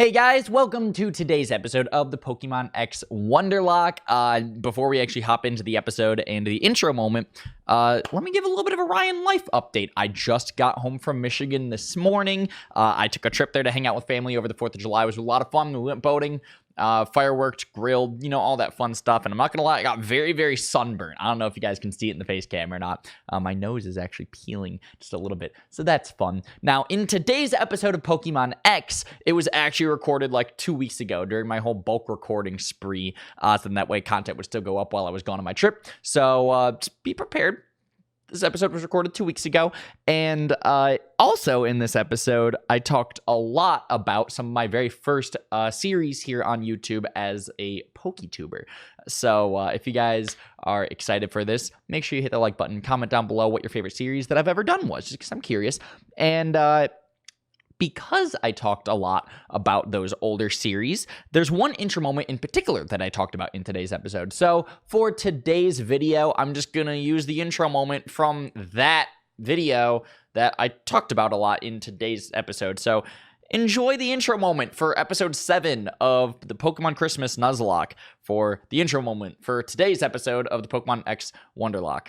Hey guys, welcome to today's episode of the Pokemon X Wonderlocke. Before we actually hop into the episode and the intro moment, let me give a little bit of a Ryan life update. I just got home from Michigan this morning. I took a trip there to hang out with family over the 4th of July. It was a lot of fun. We went boating, fireworks, grilled, all that fun stuff. And I'm not gonna lie, I got very, very sunburned. I don't know if you guys can see it in the face cam or not. My nose is actually peeling just a little bit, so that's fun. Now, in today's episode of Pokemon X, it was actually recorded like 2 weeks ago during my whole bulk recording spree, so then that way content would still go up while I was gone on my trip. So just be prepared. This episode was recorded 2 weeks ago, and also in this episode, I talked a lot about some of my very first series here on YouTube as a PokeTuber. So if you guys are excited for this, make sure you hit the like button, comment down below what your favorite series that I've ever done was, just because I'm curious. And because I talked a lot about those older series, there's one intro moment in particular that I talked about in today's episode. So for today's video, I'm just going to use the intro moment from that video that I talked about a lot in today's episode. So enjoy the intro moment for episode 7 of the Pokemon Christmas Nuzlocke for the intro moment for today's episode of the Pokemon X Wonderlocke.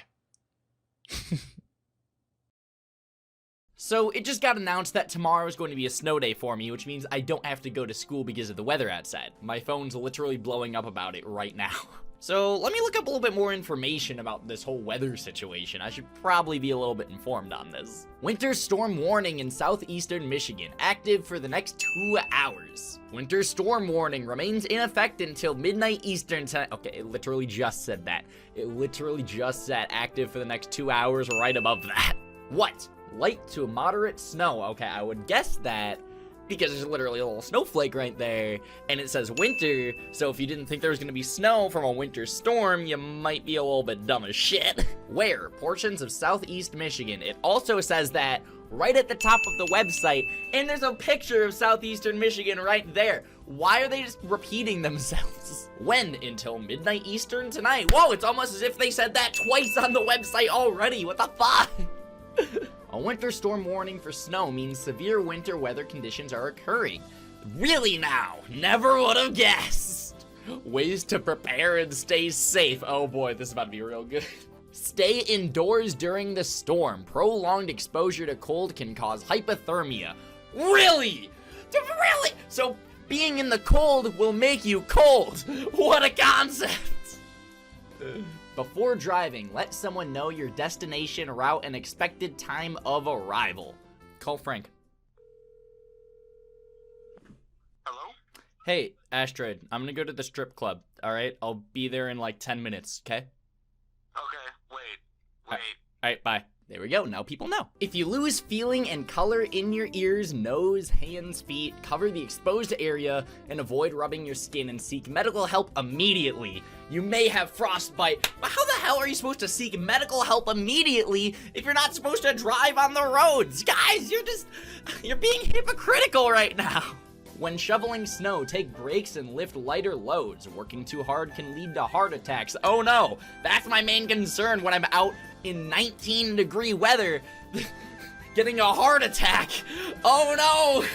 So it just got announced that tomorrow is going to be a snow day for me, which means I don't have to go to school because of the weather outside. My phone's literally blowing up about it right now. So let me look up a little bit more information about this whole weather situation. I should probably be a little bit informed on this. Winter storm warning in southeastern Michigan, active for the next 2 hours. Winter storm warning remains in effect until midnight Eastern time. Okay, it literally just said that. It literally just said active for the next 2 hours right above that. What? Light to moderate snow. Okay, I would guess that because there's literally a little snowflake right there, and it says winter, so if you didn't think there was going to be snow from a winter storm, you might be a little bit dumb as shit. Where? Portions of southeast Michigan. It also says that right at the top of the website, and there's a picture of southeastern Michigan right there. Why are they just repeating themselves? When? Until midnight Eastern tonight. Whoa, it's almost as if they said that twice on the website already. What the fuck? A winter storm warning for snow means severe winter weather conditions are occurring. Really now? Never would have guessed. Ways to prepare and stay safe. Oh boy, this is about to be real good. Stay indoors during the storm. Prolonged exposure to cold can cause hypothermia. Really? Really? So being in the cold will make you cold. What a concept. Before driving, let someone know your destination, route, and expected time of arrival. Call Frank. Hello? Hey, Asteroid, I'm gonna go to the strip club, alright? I'll be there in like 10 minutes, okay? Okay, wait. Alright, bye. There we go, now people know. If you lose feeling and color in your ears, nose, hands, feet, cover the exposed area and avoid rubbing your skin and seek medical help immediately. You may have frostbite. How the hell are you supposed to seek medical help immediately if you're not supposed to drive on the roads? Guys, you're being hypocritical right now. When shoveling snow, take breaks and lift lighter loads. Working too hard can lead to heart attacks. Oh no, that's my main concern when I'm out in 19-degree weather, getting a heart attack. Oh no!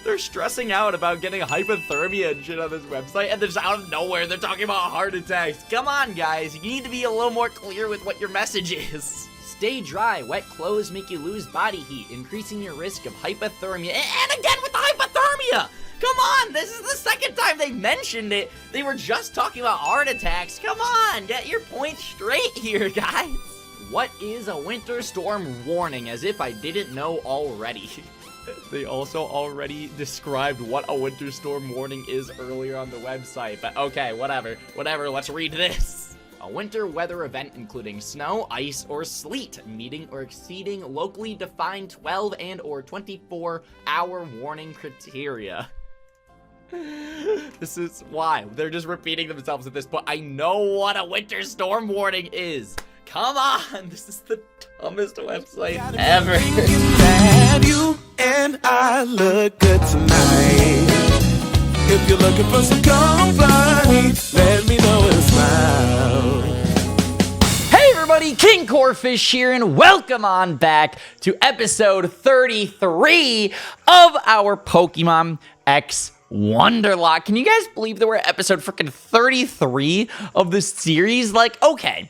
They're stressing out about getting hypothermia and shit on this website, and then just out of nowhere, they're talking about heart attacks. Come on, guys. You need to be a little more clear with what your message is. Stay dry. Wet clothes make you lose body heat, increasing your risk of hypothermia. And again with the hypothermia! Come on, this is the second time they mentioned it. They were just talking about heart attacks. Come on, get your point straight here, guys. What is a winter storm warning? As if I didn't know already. They also already described what a winter storm warning is earlier on the website. But okay, whatever, let's read this. A winter weather event including snow, ice, or sleet, meeting or exceeding locally defined 12 and or 24-hour warning criteria. This is why they're just repeating themselves at this point. I know what a winter storm warning is. Come on, this is the dumbest website ever. That you and I look good tonight. If you're looking for some company, let me know and smile. Hey everybody! everybody, KingCorphish here, and welcome on back to episode 33 of our Pokemon X Wonderlocke. Can you guys believe that we're at episode freaking 33 of this series? Like, okay,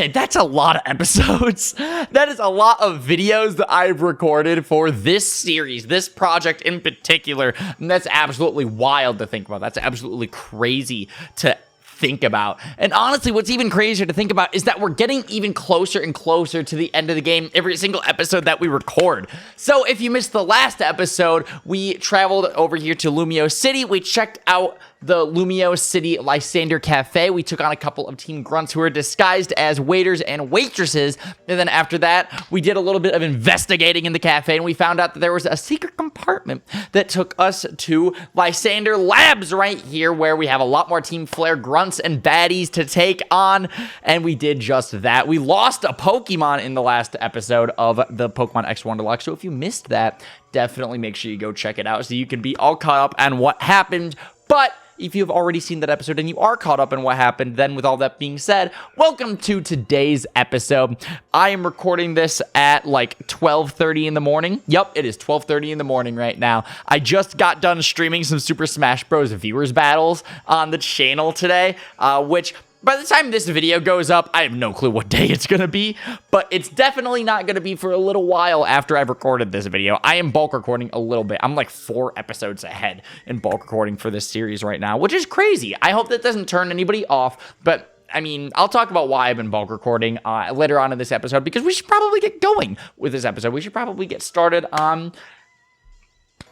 that's a lot of episodes. That is a lot of videos that I've recorded for this series, this project in particular, and that's absolutely wild to think about. That's absolutely crazy to think about. And honestly, what's even crazier to think about is that we're getting even closer and closer to the end of the game every single episode that we record. So if you missed the last episode, we traveled over here to Lumio City. We checked out the Lumio City Lysandre Cafe. We took on a couple of Team Grunts who were disguised as waiters and waitresses. And then after that, we did a little bit of investigating in the cafe, and we found out that there was a secret compartment that took us to Lysandre Labs right here, where we have a lot more Team Flare Grunts and baddies to take on. And we did just that. We lost a Pokemon in the last episode of the Pokemon X Wonderlocke. So if you missed that, definitely make sure you go check it out so you can be all caught up on what happened. But if you've already seen that episode and you are caught up in what happened, then with all that being said, welcome to today's episode. I am recording this at like 12:30 in the morning. Yep, it is 12:30 in the morning right now. I just got done streaming some Super Smash Bros. Viewers battles on the channel today, which by the time this video goes up, I have no clue what day it's going to be, but it's definitely not going to be for a little while after I've recorded this video. I am bulk recording a little bit. I'm like 4 episodes ahead in bulk recording for this series right now, which is crazy. I hope that doesn't turn anybody off, but I mean, I'll talk about why I've been bulk recording later on in this episode, because we should probably get going with this episode. We should probably get started on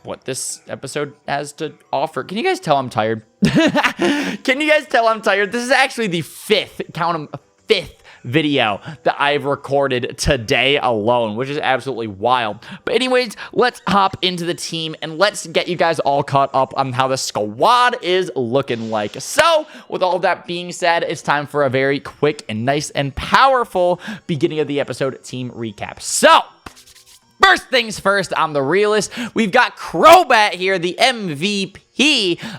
what this episode has to offer. Can you guys tell I'm tired? Can you guys tell I'm tired? This is actually the fifth video that I've recorded today alone, which is absolutely wild. But anyways, let's hop into the team and let's get you guys all caught up on how the squad is looking like. So with all that being said, it's time for a very quick and nice and powerful beginning of the episode team recap. So first things first, I'm the realist. We've got Crobat here, the MVP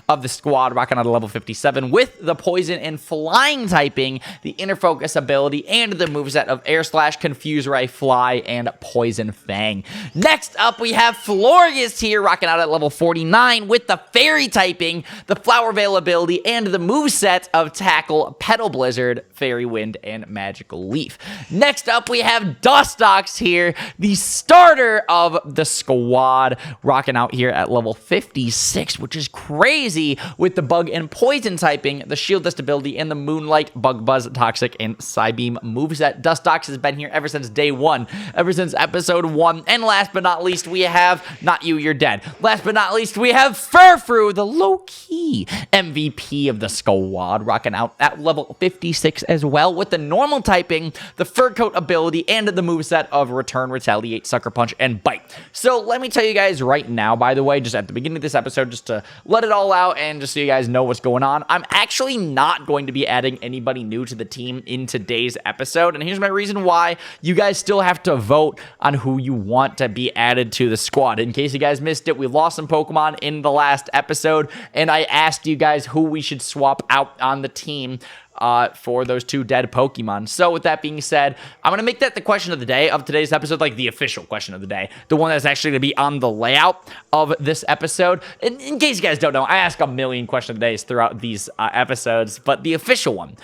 of the squad, rocking out a level 57 with the poison and flying typing, the inner focus ability, and the moveset of Air Slash, Confuse Ray, Fly, and Poison Fang. Next up, we have Florius here, rocking out at level 49 with the fairy typing, the flower veil ability, and the moveset of Tackle, Petal Blizzard, Fairy Wind, and Magical Leaf. Next up, we have Dustox here, the starter of the squad, rocking out here at level 56, which is crazy with the bug and poison typing, the shield dust ability, and the moonlight, bug buzz, toxic, and psybeam moveset. Dustox has been here ever since day 1, ever since episode 1. And last but not least, we have not you, you're dead. Last but not least, we have Furfrou, the low-key MVP of the squad, rocking out at level 56 as well with the normal typing, the fur coat ability, and the moveset of return, retaliate, sucker punch, and bite. So let me tell you guys right now, by the way, just at the beginning of this episode, just to let it all out and just so you guys know what's going on, I'm actually not going to be adding anybody new to the team in today's episode, and here's my reason why. You guys still have to vote on who you want to be added to the squad. In case you guys missed it, we lost some Pokemon in the last episode, and I asked you guys who we should swap out on the team for those 2 dead Pokemon. So with that being said, I'm going to make that the question of the day of today's episode, like the official question of the day, the one that's actually going to be on the layout of this episode. In case you guys don't know, I ask a million question of the days throughout these episodes, but the official one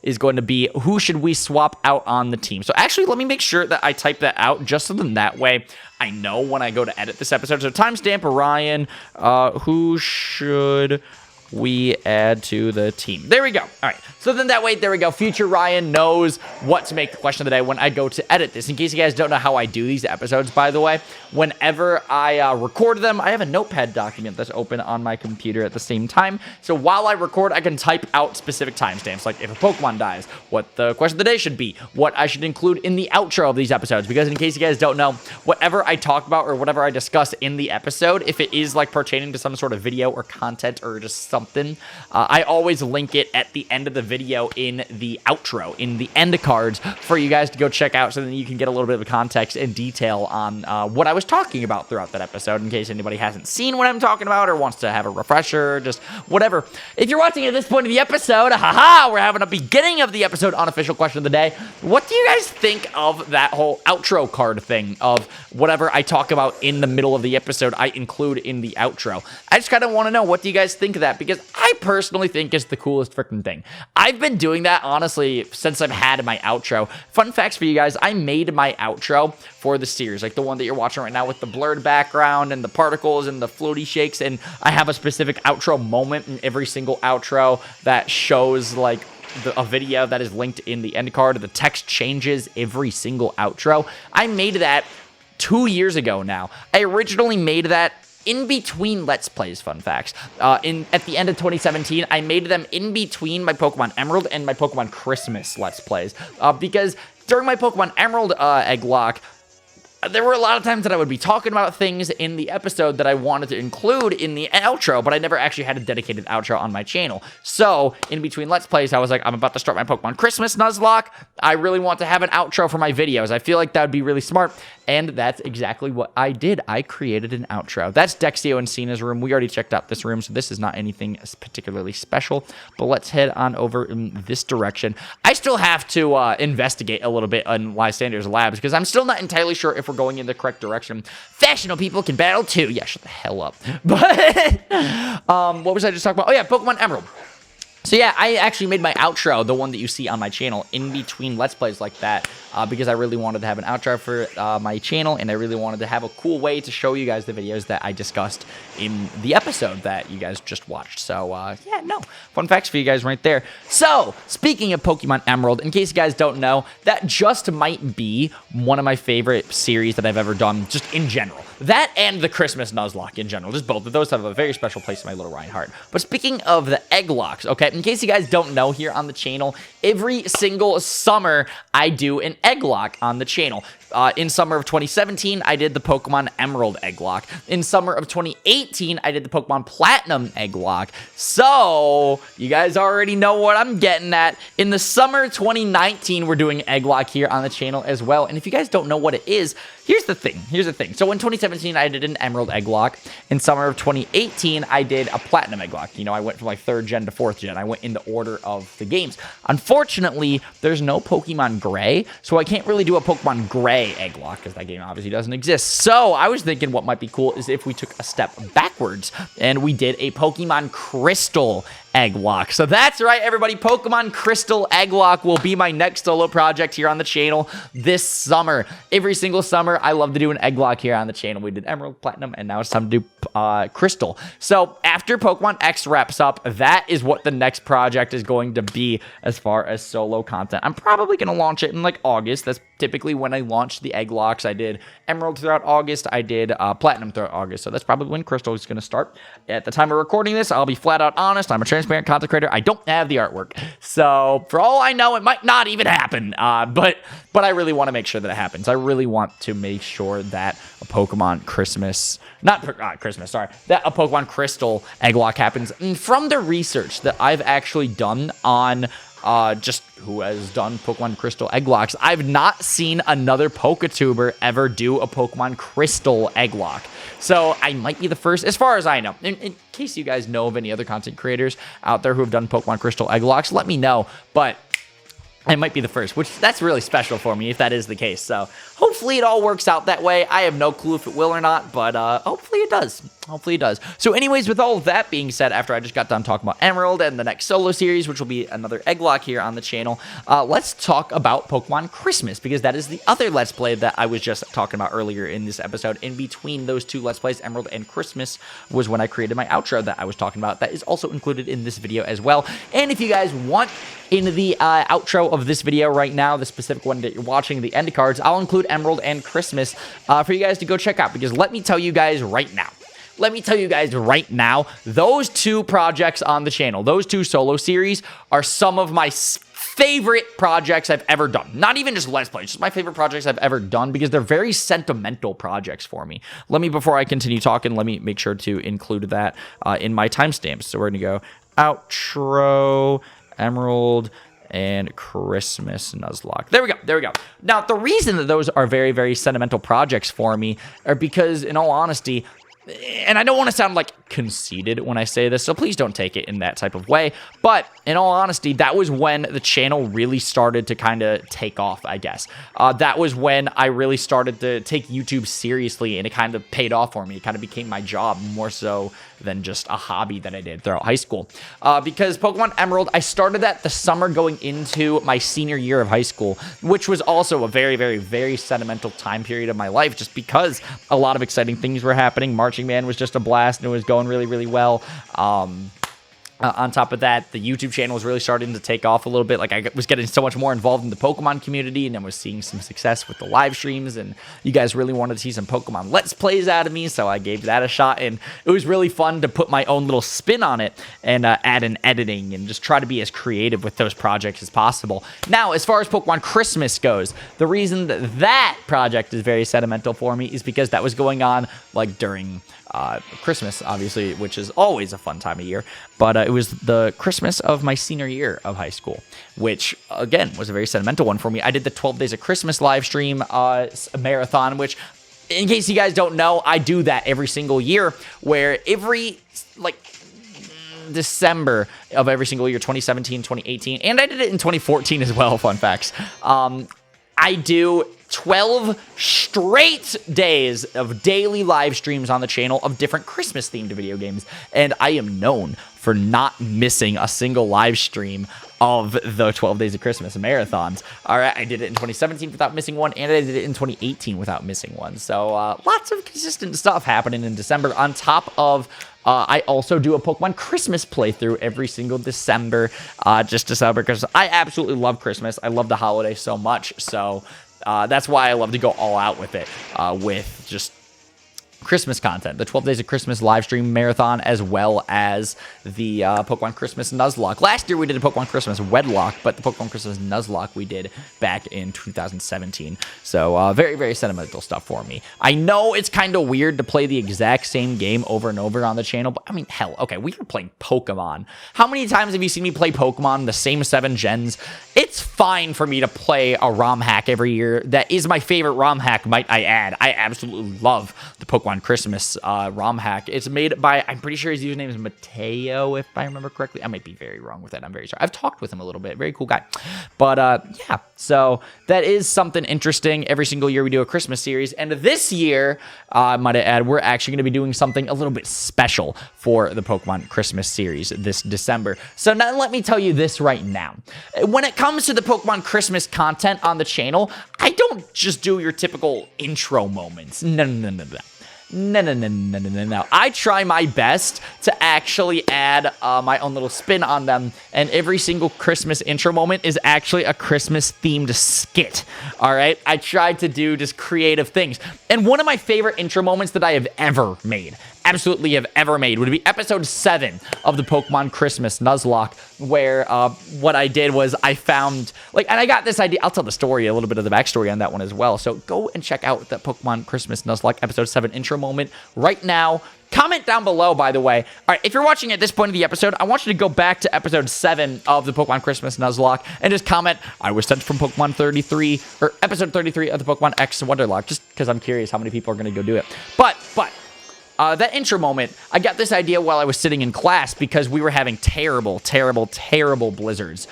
is going to be who should we swap out on the team. So actually, let me make sure that I type that out just so then that way I know when I go to edit this episode. So timestamp Ryan, who should we add to the team? There we go. All right. So then that way, there we go. Future Ryan knows what to make the question of the day when I go to edit this. In case you guys don't know how I do these episodes, by the way, whenever I record them, I have a notepad document that's open on my computer at the same time. So while I record, I can type out specific timestamps, like if a Pokemon dies, what the question of the day should be, what I should include in the outro of these episodes. Because in case you guys don't know, whatever I talk about or whatever I discuss in the episode, if it is like pertaining to some sort of video or content or just some something, I always link it at the end of the video in the outro, in the end cards, for you guys to go check out, so then you can get a little bit of context and detail on what I was talking about throughout that episode, in case anybody hasn't seen what I'm talking about or wants to have a refresher, just whatever. If you're watching at this point of the episode, haha, we're having a beginning of the episode unofficial question of the day. What do you guys think of that whole outro card thing, of whatever I talk about in the middle of the episode, I include in the outro? I just kind of want to know, what do you guys think of that? Because I personally think it's the coolest freaking thing. I've been doing that, honestly, since I've had my outro. Fun facts for you guys, I made my outro for the series, like the one that you're watching right now with the blurred background and the particles and the floaty shakes, and I have a specific outro moment in every single outro that shows, like, a video that is linked in the end card. The text changes every single outro. I made that 2 years ago now. I originally made that in between Let's Plays, fun facts. At the end of 2017, I made them in between my Pokemon Emerald and my Pokemon Christmas Let's Plays. Because during my Pokemon Emerald Egg Lock, there were a lot of times that I would be talking about things in the episode that I wanted to include in the outro, but I never actually had a dedicated outro on my channel. So, in between Let's Plays, I was like, I'm about to start my Pokemon Christmas Nuzlocke. I really want to have an outro for my videos. I feel like that would be really smart, and that's exactly what I did. I created an outro. That's Dexio and Cena's room. We already checked out this room, so this is not anything particularly special, but let's head on over in this direction. I still have to investigate a little bit on Lysandre Labs, because I'm still not entirely sure if we're going in the correct direction. Fashionable people can battle too. Yeah, shut the hell up. But what was I just talking about? Oh yeah, Pokemon Emerald. So yeah, I actually made my outro, the one that you see on my channel, in between Let's Plays like that, because I really wanted to have an outro for my channel, and I really wanted to have a cool way to show you guys the videos that I discussed in the episode that you guys just watched. So yeah, no, fun facts for you guys right there. So, speaking of Pokemon Emerald, in case you guys don't know, that just might be one of my favorite series that I've ever done, just in general. That and the Christmas Nuzlocke in general, just both of those have a very special place in my little Ryan heart. But speaking of the Egg Locks, okay, in case you guys don't know, here on the channel, every single summer, I do an Egg Lock on the channel. In summer of 2017, I did the Pokemon Emerald Egg Lock. In summer of 2018, I did the Pokemon Platinum Egg Lock. So, you guys already know what I'm getting at. In the summer 2019, we're doing Egg Lock here on the channel as well. And if you guys don't know what it is, here's the thing. So in 2017, I did an Emerald Egg Lock. In summer of 2018, I did a Platinum Egg Lock. You know, I went from like 3rd gen to 4th gen. I went in the order of the games. Unfortunately, there's no Pokemon Gray, so I can't really do a Pokemon Gray Egg Lock, because that game obviously doesn't exist. So I was thinking what might be cool is if we took a step backwards and we did a Pokemon Crystal Egg Lock. So that's right, everybody. Pokemon Crystal Egg Lock will be my next solo project here on the channel this summer. Every single summer, I love to do an Egg Lock here on the channel. We did Emerald, Platinum, and now it's time to do Crystal. So after Pokemon X wraps up, that is what the next project is going to be as far as solo content. I'm probably going to launch it in like August. That's typically when I launch the Egg Locks. I did Emerald throughout August. I did Platinum throughout August. So that's probably when Crystal is going to start. At the time of recording this, I'll be flat out honest. I'm a transparent content creator. I don't have the artwork. So for all I know, it might not even happen. But I really want to make sure that it happens. I really want to make sure that a Pokemon that a Pokemon Crystal Egg Lock happens. And from the research that I've actually done on just who has done Pokemon Crystal Egg Locks, I've not seen another PokeTuber ever do a Pokemon Crystal Egg Lock. So I might be the first, as far as I know. In case you guys know of any other content creators out there who have done Pokemon Crystal Egg Locks, let me know. But I might be the first, which that's really special for me if that is the case. So hopefully it all works out that way. I have no clue if it will or not, but hopefully it does. Hopefully it does. So anyways, with all of that being said, after I just got done talking about Emerald and the next solo series, which will be another Egg Lock here on the channel, let's talk about Pokemon Christmas, because that is the other Let's Play that I was just talking about earlier in this episode. In between those two Let's Plays, Emerald and Christmas, was when I created my outro that I was talking about. That is also included in this video as well. And if you guys want, in the outro of this video right now, the specific one that you're watching, the end cards, I'll include Emerald and Christmas for you guys to go check out, because let me tell you guys right now, those two projects on the channel, those two solo series, are some of my favorite projects I've ever done. Not even just Let's Play, just my favorite projects I've ever done because they're very sentimental projects for me. Before I continue talking, let me make sure to include that in my timestamps. So we're going to go outro, Emerald, and Christmas Nuzlocke. There we go. Now, the reason that those are very, very sentimental projects for me are because, in all honesty, and I don't want to sound like conceited when I say this, so please don't take it in that type of way, but in all honesty, that was when the channel really started to kind of take off, I guess. That was when I really started to take YouTube seriously, and it kind of paid off for me. It kind of became my job more so than just a hobby that I did throughout high school. Because Pokemon Emerald, I started that the summer going into my senior year of high school, which was also a very, very, very sentimental time period of my life, just because a lot of exciting things were happening. Marching Band was just a blast, and it was going really, really well. On top of that, the YouTube channel was really starting to take off a little bit. Like, I was getting so much more involved in the Pokemon community, and I was seeing some success with the live streams, and you guys really wanted to see some Pokemon Let's Plays out of me, so I gave that a shot, and it was really fun to put my own little spin on it and add in editing and just try to be as creative with those projects as possible. Now, as far as Pokemon Christmas goes, the reason that that project is very sentimental for me is because that was going on, like, during Christmas, obviously, which is always a fun time of year, but it was the Christmas of my senior year of high school, which, again, was a very sentimental one for me. I did the 12 Days of Christmas live stream marathon, which, in case you guys don't know, I do that every single year, where every, like, December of every single year, 2017, 2018, and I did it in 2014 as well, fun facts, I do 12 straight days of daily live streams on the channel of different Christmas-themed video games, and I am known for not missing a single live stream of the 12 Days of Christmas marathons. All right, I did it in 2017 without missing one, and I did it in 2018 without missing one. So lots of consistent stuff happening in December. On top of, I also do a Pokemon Christmas playthrough every single December, just to celebrate Christmas. I absolutely love Christmas. I love the holiday so much, so that's why I love to go all out with it, with just Christmas content, the 12 Days of Christmas live stream marathon, as well as the Pokemon Christmas Nuzlocke. Last year we did a Pokemon Christmas Wedlock, but the Pokemon Christmas Nuzlocke we did back in 2017. So very, very sentimental stuff for me. I know it's kind of weird to play the exact same game over and over on the channel, but I mean, hell, okay, we are playing Pokemon. How many times have you seen me play Pokemon, the same 7 gens? It's fine for me to play a ROM hack every year. That is my favorite ROM hack, might I add. I absolutely love the Pokemon Christmas ROM hack. It's made by, I'm pretty sure his username is Mateo, if I remember correctly. I might be very wrong with that. I'm very sorry. I've talked with him a little bit. Very cool guy. But yeah, so that is something interesting. Every single year we do a Christmas series. And this year, might I add, we're actually going to be doing something a little bit special for the Pokemon Christmas series this December. So now let me tell you this right now. When it comes to the Pokemon Christmas content on the channel, I don't just do your typical intro moments. No. No. I try my best to actually add my own little spin on them, and every single Christmas intro moment is actually a Christmas-themed skit, all right? I tried to do just creative things, and one of my favorite intro moments that I have ever made, absolutely have ever made, would be episode 7 of the Pokemon Christmas Nuzlocke, where what I did was I found, like, and I got this idea. I'll tell the story, a little bit of the backstory on that one as well. So go and check out the Pokemon Christmas Nuzlocke episode 7 intro moment right now. Comment down below, by the way. All right, if you're watching at this point of the episode, I want you to go back to episode 7 of the Pokemon Christmas Nuzlocke and just comment, I was sent from Pokemon 33, or episode 33 of the Pokemon X Wonderlocke, just because I'm curious how many people are going to go do it. But that intro moment, I got this idea while I was sitting in class because we were having terrible blizzards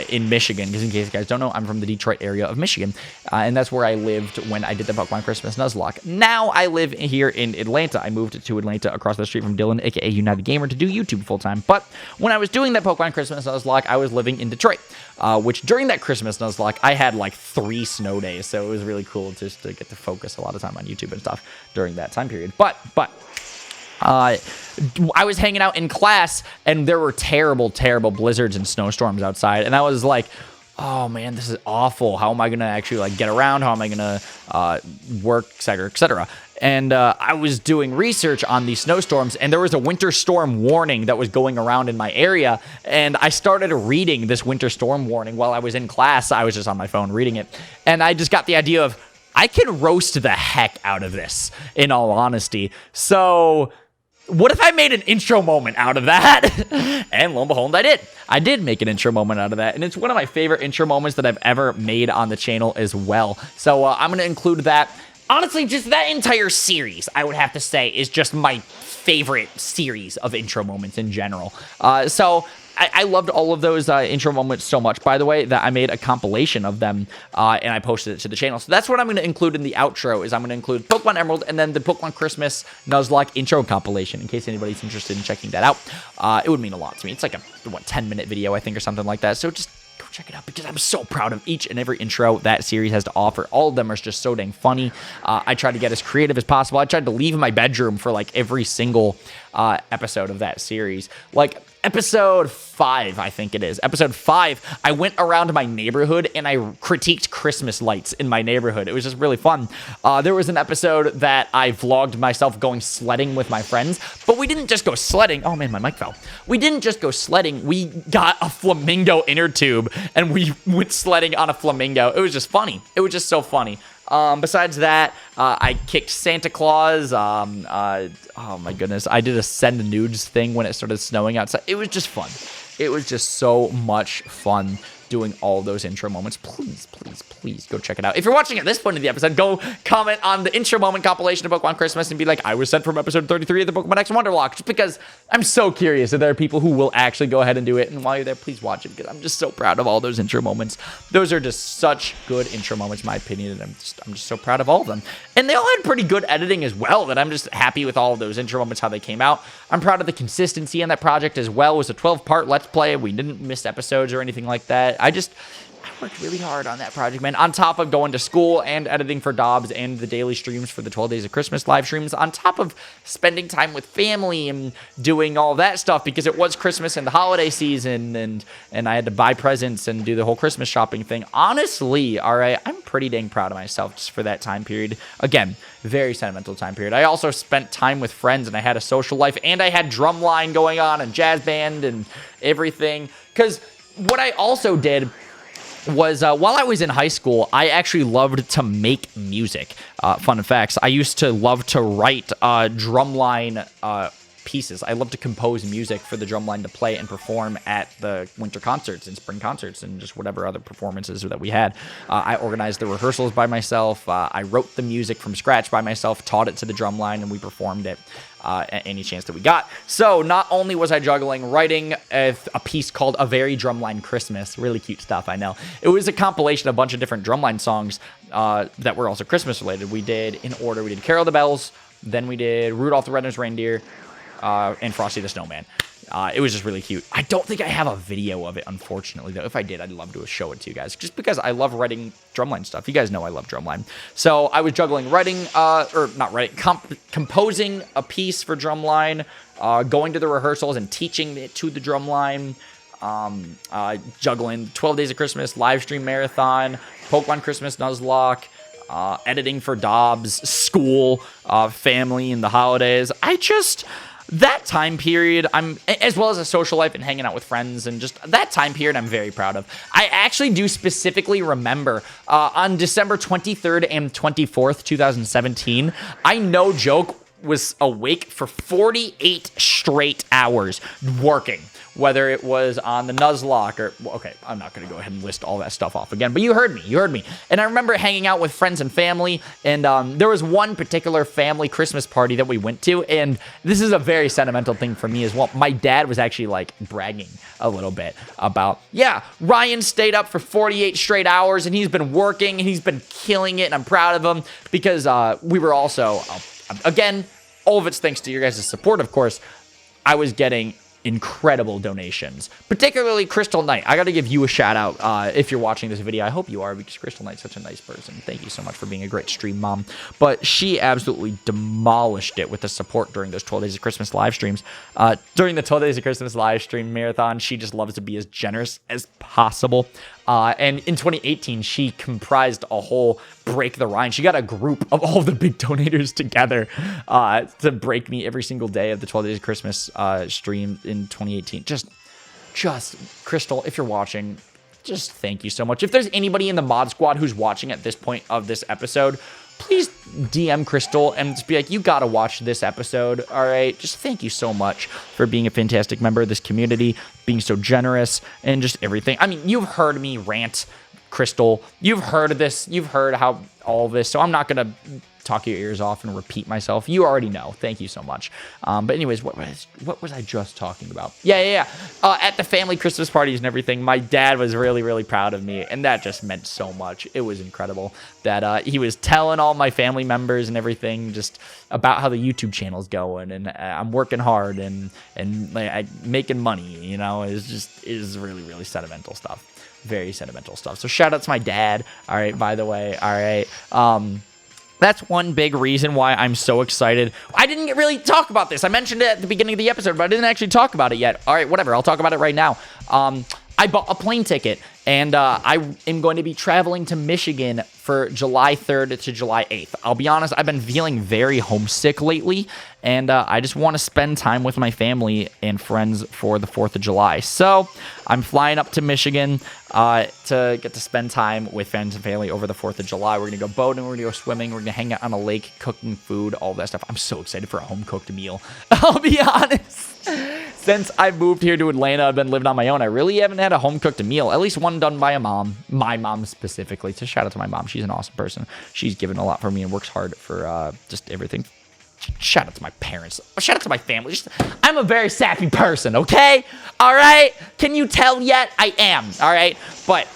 in Michigan. Because in case you guys don't know, I'm from the Detroit area of Michigan, and that's where I lived when I did the Pokemon Christmas Nuzlocke. Now I live here in Atlanta. I moved to Atlanta across the street from Dylan, aka United Gamer, to do YouTube full time. But when I was doing that Pokemon Christmas Nuzlocke, I was living in Detroit, which during that Christmas Nuzlocke, I had like 3 snow days, so it was really cool just to get to focus a lot of time on YouTube and stuff during that time period. But I was hanging out in class, and there were terrible blizzards and snowstorms outside, and I was like, oh man, this is awful. How am I going to actually, like, get around? How am I going to work, etc., etc.? and I was doing research on these snowstorms, and there was a winter storm warning that was going around in my area, and I started reading this winter storm warning while I was in class. I was just on my phone reading it, and I just got the idea of, I can roast the heck out of this, in all honesty. So what if I made an intro moment out of that? And lo and behold, I did. I did make an intro moment out of that, and it's one of my favorite intro moments that I've ever made on the channel as well. So I'm going to include that. Honestly, just that entire series, I would have to say, is just my favorite series of intro moments in general. So I loved all of those intro moments so much, by the way, that I made a compilation of them, and I posted it to the channel. So that's what I'm going to include in the outro, is I'm going to include Pokemon Emerald and then the Pokemon Christmas Nuzlocke intro compilation, in case anybody's interested in checking that out. It would mean a lot to me. It's like a, 10-minute video, I think, or something like that. So just go check it out, because I'm so proud of each and every intro that series has to offer. All of them are just so dang funny. I tried to get as creative as possible. I tried to leave my bedroom for, like, every single episode of that series. Like, episode 5, I think it is. Episode 5, I went around my neighborhood and I critiqued Christmas lights in my neighborhood. It was just really fun. There was an episode that I vlogged myself going sledding with my friends, but we didn't just go sledding. Oh man, my mic fell. We didn't just go sledding. We got a flamingo inner tube and we went sledding on a flamingo. It was just funny. It was just so funny. Besides that, I kicked Santa Claus. Oh my goodness. I did a send nudes thing when it started snowing outside. It was just fun. It was just so much fun doing all those intro moments. Please, please, please go check it out. If you're watching at this point of the episode, go comment on the intro moment compilation of Pokemon Christmas and be like, I was sent from episode 33 of the Pokemon X Wonderlocke, just because I'm so curious if there are people who will actually go ahead and do it. And while you're there, please watch it, because I'm just so proud of all those intro moments. Those are just such good intro moments, in my opinion, and I'm just so proud of all of them. And they all had pretty good editing as well, that I'm just happy with all of those intro moments, how they came out. I'm proud of the consistency on that project as well. It was a 12-part Let's Play. We didn't miss episodes or anything like that. I worked really hard on that project, man. On top of going to school and editing for Dobbs and the daily streams for the 12 Days of Christmas live streams, on top of spending time with family and doing all that stuff, because it was Christmas and the holiday season, and I had to buy presents and do the whole Christmas shopping thing. Honestly, all right, I'm pretty dang proud of myself just for that time period. Again, very sentimental time period. I also spent time with friends, and I had a social life, and I had drumline going on and jazz band and everything. Because what I also did was, while I was in high school, I actually loved to make music. Fun facts, I used to love to write drumline pieces. I love to compose music for the drumline to play and perform at the winter concerts and spring concerts and just whatever other performances that we had. I organized the rehearsals by myself. I wrote the music from scratch by myself, taught it to the drumline, and we performed it at any chance that we got. So not only was I juggling writing a piece called A Very Drumline Christmas, really cute stuff, I know. It was a compilation of a bunch of different drumline songs that were also Christmas related. We did, in order, we did Carol of the Bells, then we did Rudolph the Red-Nosed Reindeer, and Frosty the Snowman. It was just really cute. I don't think I have a video of it, unfortunately, though. If I did, I'd love to show it to you guys, just because I love writing drumline stuff. You guys know I love drumline. So I was juggling writing, composing a piece for drumline, going to the rehearsals and teaching it to the drumline, juggling 12 Days of Christmas, live stream marathon, Pokemon Christmas Nuzlocke, editing for Dobbs, school, family, and the holidays. That time period, as well as a social life and hanging out with friends, and just that time period, I'm very proud of. I actually do specifically remember on December 23rd and 24th, 2017, I no joke was awake for 48 straight hours working. Whether it was on the Nuzlocke or, well, okay, I'm not going to go ahead and list all that stuff off again, but you heard me. And I remember hanging out with friends and family, and there was one particular family Christmas party that we went to, and this is a very sentimental thing for me as well. My dad was actually, like, bragging a little bit about, yeah, Ryan stayed up for 48 straight hours, and he's been working, and he's been killing it, and I'm proud of him, because we were also, again, all of it's thanks to your guys' support, of course. I was getting incredible donations, particularly Crystal Knight. I got to give you a shout out if you're watching this video. I hope you are, because Crystal Knight's such a nice person. Thank you so much for being a great stream mom. But she absolutely demolished it with the support during those 12 Days of Christmas live streams. During the 12 Days of Christmas live stream marathon, she just loves to be as generous as possible. And in 2018, she comprised a whole Break the Ryan. She got a group of all the big donators together to break me every single day of the 12 Days of Christmas stream in 2018. Just Crystal, if you're watching, just thank you so much. If there's anybody in the mod squad who's watching at this point of this episode, please DM Crystal and just be like, you gotta watch this episode, all right? Just thank you so much for being a fantastic member of this community, being so generous, and just everything. I mean, you've heard me rant, Crystal. You've heard this. You've heard how all this, so I'm not gonna talk your ears off and repeat myself. You already know. Thank you so much. But anyways, what was I just talking about? Yeah. At the family Christmas parties and everything, my dad was really, really proud of me, and that just meant so much. It was incredible that he was telling all my family members and everything just about how the YouTube channel's going, and I'm working hard and like, making money. You know, is really, really sentimental stuff. Very sentimental stuff. So shout out to my dad. All right. By the way. All right. That's one big reason why I'm so excited. I didn't really talk about this. I mentioned it at the beginning of the episode, but I didn't actually talk about it yet. All right, whatever. I'll talk about it right now. I bought a plane ticket, and I am going to be traveling to Michigan for July 3rd to July 8th. I'll be honest, I've been feeling very homesick lately, and I just want to spend time with my family and friends for the 4th of July. So I'm flying up to Michigan to get to spend time with friends and family over the 4th of July. We're going to go boating, we're going to go swimming, we're going to hang out on a lake, cooking food, all that stuff. I'm so excited for a home-cooked meal. I'll be honest. Since I moved here to Atlanta, I've been living on my own. I really haven't had a home-cooked meal, at least one done by a mom. My mom specifically. So shout out to my mom. She's an awesome person. She's given a lot for me and works hard for just everything. Shout out to my parents. Shout out to my family. I'm a very sappy person, okay? All right? Can you tell yet? I am, all right? But.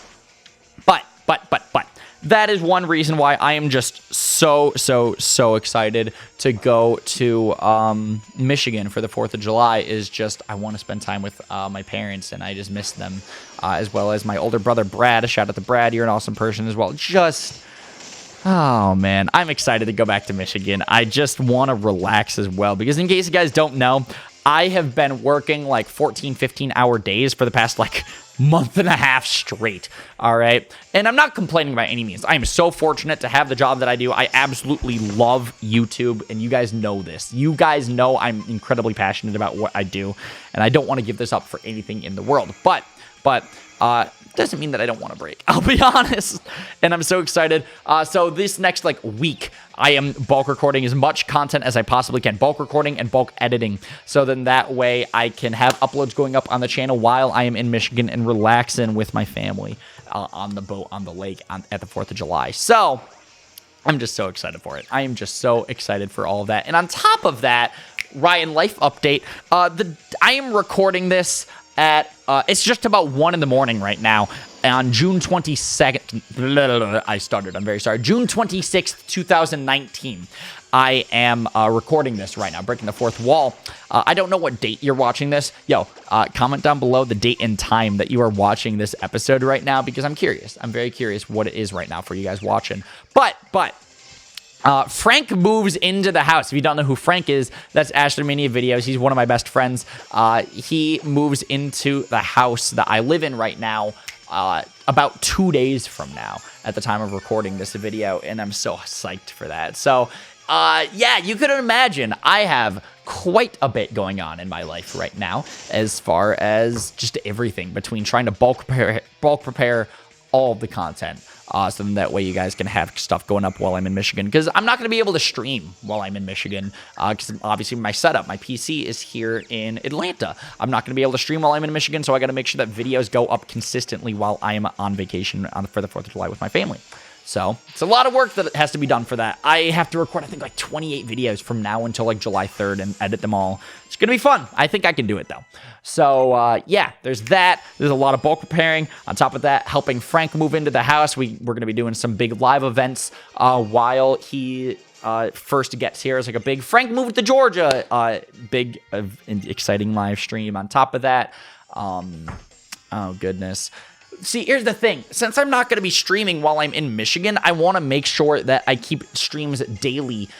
That is one reason why I am just so excited to go to Michigan for the 4th of July is just I want to spend time with my parents, and I just miss them, as well as my older brother, Brad. Shout out to Brad. You're an awesome person as well. Oh, man. I'm excited to go back to Michigan. I just want to relax as well because in case you guys don't know, I have been working like 14, 15-hour days for the past month and a half straight, all right? And I'm not complaining by any means. I am so fortunate to have the job that I do. I absolutely love YouTube, and you guys know this. You guys know I'm incredibly passionate about what I do, and I don't want to give this up for anything in the world. But doesn't mean that I don't want to break. I'll be honest. And I'm so excited. So this next week, I am bulk recording as much content as I possibly can. Bulk recording and bulk editing. So then that way I can have uploads going up on the channel while I am in Michigan and relaxing with my family on the boat, on the lake at the 4th of July. So I'm just so excited for it. I am just so excited for all of that. And on top of that, Ryan Life update. I am recording this at it's just about 1 in the morning right now on June 22nd. I started. I'm very sorry. June 26th, 2019. I am recording this right now, breaking the fourth wall. I don't know what date you're watching this. Comment down below the date and time that you are watching this episode right now because I'm curious. I'm very curious what it is right now for you guys watching. But Frank moves into the house. If you don't know who Frank is, that's Ashley Mania Videos. He's one of my best friends. He moves into the house that I live in right now about 2 days from now at the time of recording this video, and I'm so psyched for that. So, yeah, you could imagine I have quite a bit going on in my life right now as far as just everything between trying to bulk prepare all of the content. So that way you guys can have stuff going up while I'm in Michigan. Because I'm not going to be able to stream while I'm in Michigan. Because obviously my setup, my PC is here in Atlanta. I'm not going to be able to stream while I'm in Michigan. So I got to make sure that videos go up consistently while I am on vacation for the 4th of July with my family. So it's a lot of work that has to be done for that. I have to record, I think, 28 videos from now until July 3rd and edit them all. It's going to be fun. I think I can do it, though. So, yeah, there's that. There's a lot of bulk preparing. On top of that, helping Frank move into the house. We're going to be doing some big live events while he first gets here. It's a big Frank moved to Georgia, big exciting live stream. On top of that, oh, goodness. See, here's the thing. Since I'm not going to be streaming while I'm in Michigan, I want to make sure that I keep streams daily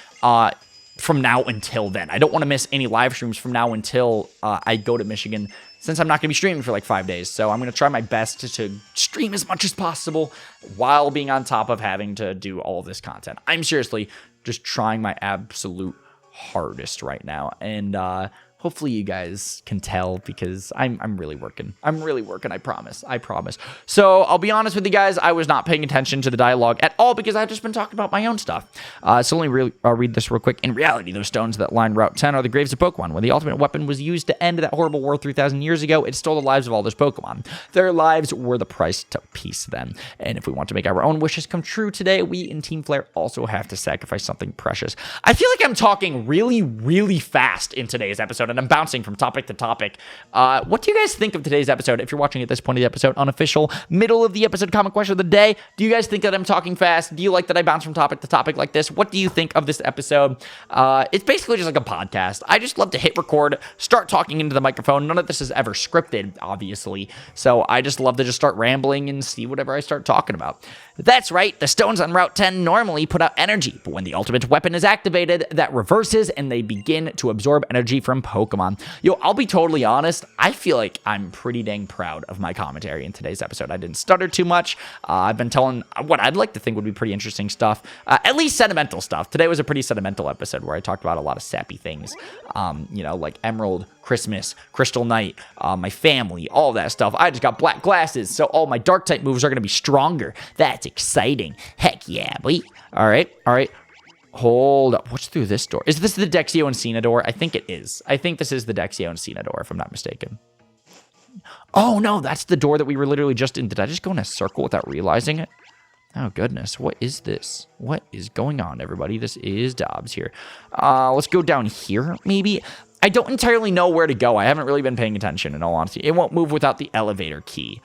from now until then. I don't want to miss any live streams from now until I go to Michigan, since I'm not going to be streaming for like 5 days. So I'm going to try my best to stream as much as possible while being on top of having to do all this content. I'm seriously just trying my absolute hardest right now. And hopefully you guys can tell, because I'm really working. I'm really working, I promise. I promise. So I'll be honest with you guys, I was not paying attention to the dialogue at all because I've just been talking about my own stuff. So let me read this real quick. In reality, those stones that line Route 10 are the graves of Pokemon. When the ultimate weapon was used to end that horrible war 3,000 years ago, it stole the lives of all those Pokemon. Their lives were the price to peace then. And if we want to make our own wishes come true today, we in Team Flare also have to sacrifice something precious. I feel like I'm talking really, really fast in today's episode, and I'm bouncing from topic to topic. What do you guys think of today's episode? If you're watching at this point of the episode, unofficial, middle of the episode comment question of the day, do you guys think that I'm talking fast? Do you like that I bounce from topic to topic like this? What do you think of this episode? It's basically just like a podcast. I just love to hit record, start talking into the microphone. None of this is ever scripted, obviously. So I just love to just start rambling and see whatever I start talking about. That's right, the stones on Route 10 normally put out energy, but when the ultimate weapon is activated, that reverses and they begin to absorb energy from Pokemon. Yo, I'll be totally honest, I feel like I'm pretty dang proud of my commentary in today's episode. I didn't stutter too much. I've been telling what I'd like to think would be pretty interesting stuff, at least sentimental stuff. Today was a pretty sentimental episode where I talked about a lot of sappy things, like Emerald, Christmas, Crystal Knight, my family, all that stuff. I just got black glasses, so all my dark type moves are going to be stronger. That's exciting. Heck yeah, boy. All right. Hold up. What's through this door? Is this the Dexio and Cena door? I think it is. I think this is the Dexio and Cena door, if I'm not mistaken. Oh, no, that's the door that we were literally just in. Did I just go in a circle without realizing it? Oh, goodness. What is this? What is going on, everybody? This is Dobbs here. Let's go down here, maybe. I don't entirely know where to go. I haven't really been paying attention, in all honesty. It won't move without the elevator key.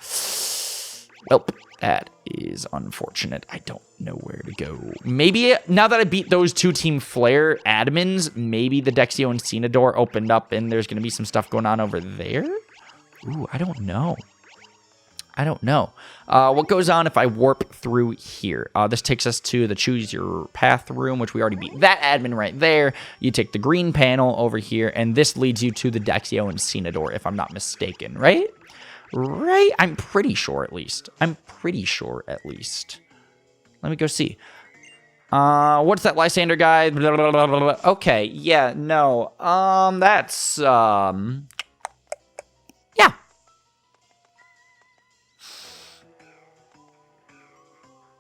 Well, that is unfortunate. I don't know where to go. Maybe now that I beat those two Team Flare admins, maybe the Dexio and Cena door opened up and there's going to be some stuff going on over there? Ooh, I don't know. What goes on if I warp through here? This takes us to the Choose Your Path room, which we already beat that admin right there. You take the green panel over here, and this leads you to the Dexio and Cena door, if I'm not mistaken, right? Right? I'm pretty sure, at least. Let me go see. What's that Lysandre guy? Blah, blah, blah, blah. Okay, yeah, no. That's, yeah.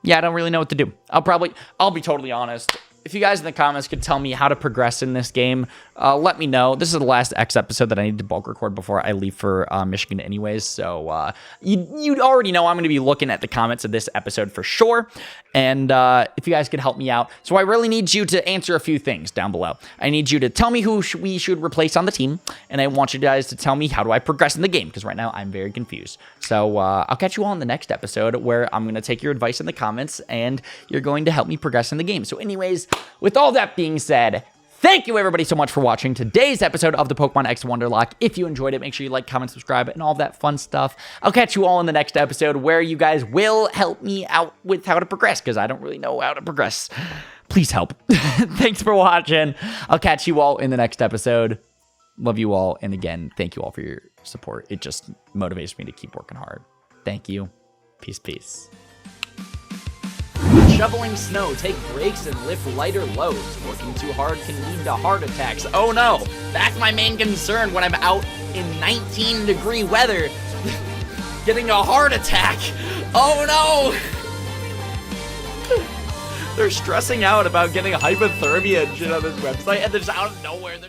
Yeah, I don't really know what to do. I'll be totally honest. If you guys in the comments could tell me how to progress in this game, let me know. This is the last X episode that I need to bulk record before I leave for Michigan anyways. So you already know I'm going to be looking at the comments of this episode for sure. And if you guys could help me out. So I really need you to answer a few things down below. I need you to tell me who we should replace on the team. And I want you guys to tell me how do I progress in the game. Because right now I'm very confused. So I'll catch you all in the next episode where I'm going to take your advice in the comments. And you're going to help me progress in the game. So anyways, with all that being said, thank you everybody so much for watching today's episode of the Pokemon X Wonderlocke. If you enjoyed it, make sure you like, comment, subscribe, and all that fun stuff. I'll catch you all in the next episode where you guys will help me out with how to progress, because I don't really know how to progress. Please help. Thanks for watching. I'll catch you all in the next episode. Love you all. And again, thank you all for your support. It just motivates me to keep working hard. Thank you. Peace. Shoveling snow, take breaks, and lift lighter loads. Working too hard can lead to heart attacks. Oh no, that's my main concern when I'm out in 19-degree weather. Getting a heart attack. Oh no. They're stressing out about getting hypothermia and shit on this website, and they're just out of nowhere.